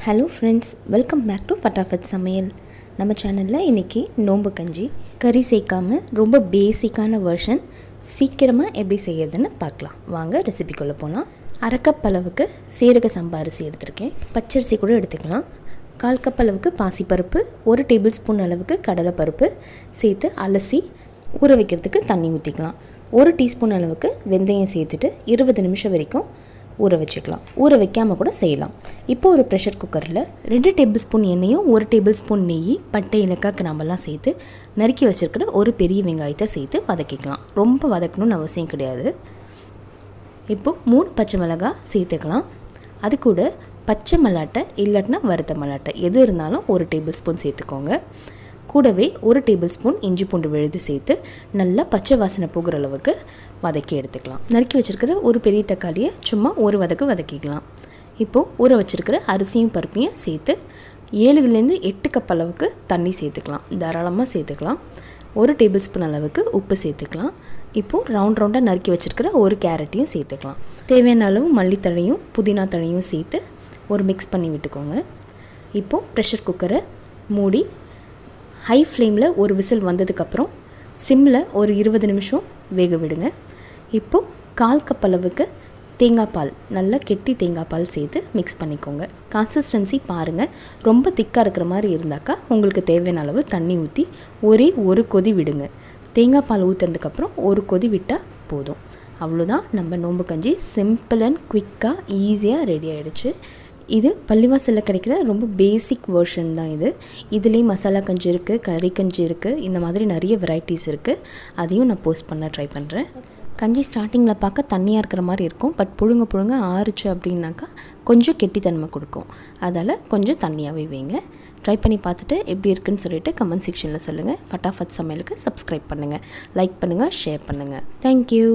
Hello friends, welcome back to Fatafat சமையல். நம்ம சேனலில் இன்றைக்கி நோம்பு கஞ்சி கறி சேர்க்காம ரொம்ப பேசிக்கான வெர்ஷன் சீக்கிரமாக எப்படி செய்யறதுன்னு பார்க்கலாம். வாங்க ரெசிபிக்குள்ளே போகலாம். அரை கப் அளவுக்கு சீரக சம்பா அரிசி எடுத்திருக்கேன். பச்சரிசி கூட எடுத்துக்கலாம். 1/4 கப் அளவுக்கு பாசிப்பருப்பு, 1 டேபிள் ஸ்பூன் அளவுக்கு கடலைப்பருப்பு சேர்த்து அலசி ஊற வைக்கிறதுக்கு தண்ணி ஊற்றிக்கலாம். 1 டீஸ்பூன் அளவுக்கு வெந்தயம் சேர்த்துட்டு 20 நிமிஷம் வரைக்கும் ஊற வச்சுக்கலாம். ஊற வைக்காமல் கூட செய்யலாம். இப்போ ஒரு ப்ரெஷர் குக்கரில் 2 டேபிள் ஸ்பூன் எண்ணெயும் 1 டேபிள் ஸ்பூன் நெய், பட்டை, ஏலக்காய், கிராம்பெல்லாம் சேர்த்து நறுக்கி வச்சுருக்கிற ஒரு பெரிய வெங்காயத்தை சேர்த்து வதக்கிக்கலாம். ரொம்ப வதக்கணும்னு அவசியம் கிடையாது. இப்போது 3 பச்சை மிளகாய் சேர்த்துக்கலாம். அது கூட பச்சை மல்லாட்டை இல்லாட்டினா வறுத்த மல்லாட்டை எது இருந்தாலும் 1 டேபிள் ஸ்பூன் சேர்த்துக்கோங்க. கூடவே 1 டேபிள் ஸ்பூன் இஞ்சி பூண்டு விழுது சேர்த்து நல்லா பச்சை வாசனை போகிற அளவுக்கு வதக்கி எடுத்துக்கலாம். நறுக்கி வச்சுருக்கிற ஒரு பெரிய தக்காளியை சும்மா ஒரு வதக்கிக்கலாம். இப்போது ஊற வச்சுருக்கிற அரிசியும் பருப்பையும் சேர்த்து 7லேருந்து 8 கப் அளவுக்கு தண்ணி சேர்த்துக்கலாம். தாராளமாக சேர்த்துக்கலாம். 1 டேபிள் ஸ்பூன் அளவுக்கு உப்பு சேர்த்துக்கலாம். இப்போது ரவுண்டாக நறுக்கி வச்சுருக்கிற ஒரு கேரட்டையும் சேர்த்துக்கலாம். தேவையான அளவு மல்லித்தழையும் புதினா தழையும் சேர்த்து ஒரு மிக்ஸ் பண்ணி விட்டுக்கோங்க. இப்போது ப்ரெஷர் குக்கரை மூடி ஹை ஃப்ளேமில் ஒரு விசில் வந்ததுக்கப்புறம் சிம்மில் ஒரு 20 நிமிஷம் வேக விடுங்க. இப்போது 1/4 கப் அளவுக்கு தேங்காய் பால், நல்லா கெட்டி தேங்காய் பால் சேர்த்து மிக்ஸ் பண்ணிக்கோங்க. கன்சிஸ்டன்சி பாருங்கள். ரொம்ப திக்காக இருக்கிற மாதிரி இருந்தாக்கா உங்களுக்கு தேவையான அளவு தண்ணி ஊற்றி ஒரே ஒரு கொதி விடுங்க. தேங்காய் பால் ஊற்றுறதுக்கப்புறம் ஒரு கொதி விட்டால் போதும். அவ்வளோதான், நம்ம நோம்பு கஞ்சி சிம்பிள் அண்ட் குவிக்காக ஈஸியாக ரெடி ஆகிடுச்சு. இது பள்ளிவாசலில் கிடைக்கிற ரொம்ப பேசிக் வெர்ஷன் தான் இது. இதுலேயும் மசாலா கஞ்சி இருக்குது, கறி கஞ்சி இருக்குது, இந்த மாதிரி நிறைய வெரைட்டிஸ் இருக்குது. அதையும் நான் போஸ்ட் பண்ண ட்ரை பண்ணுறேன். கஞ்சி ஸ்டார்டிங்கில் பார்க்க தண்ணியாக இருக்கிற மாதிரி இருக்கும். பட் புழுங்க ஆறுச்சு அப்படின்னாக்கா கொஞ்சம் கெட்டித்தன்மை கொடுக்கும். அதால் கொஞ்சம் தண்ணியாகவே வைங்க. ட்ரை பண்ணி பார்த்துட்டு எப்படி இருக்குன்னு சொல்லிட்டு கமெண்ட் செக்ஷனில் சொல்லுங்கள். ஃபட்டாஃபட் சமையலுக்கு சப்ஸ்கிரைப் பண்ணுங்கள், லைக் பண்ணுங்கள், ஷேர் பண்ணுங்கள். தேங்க்யூ.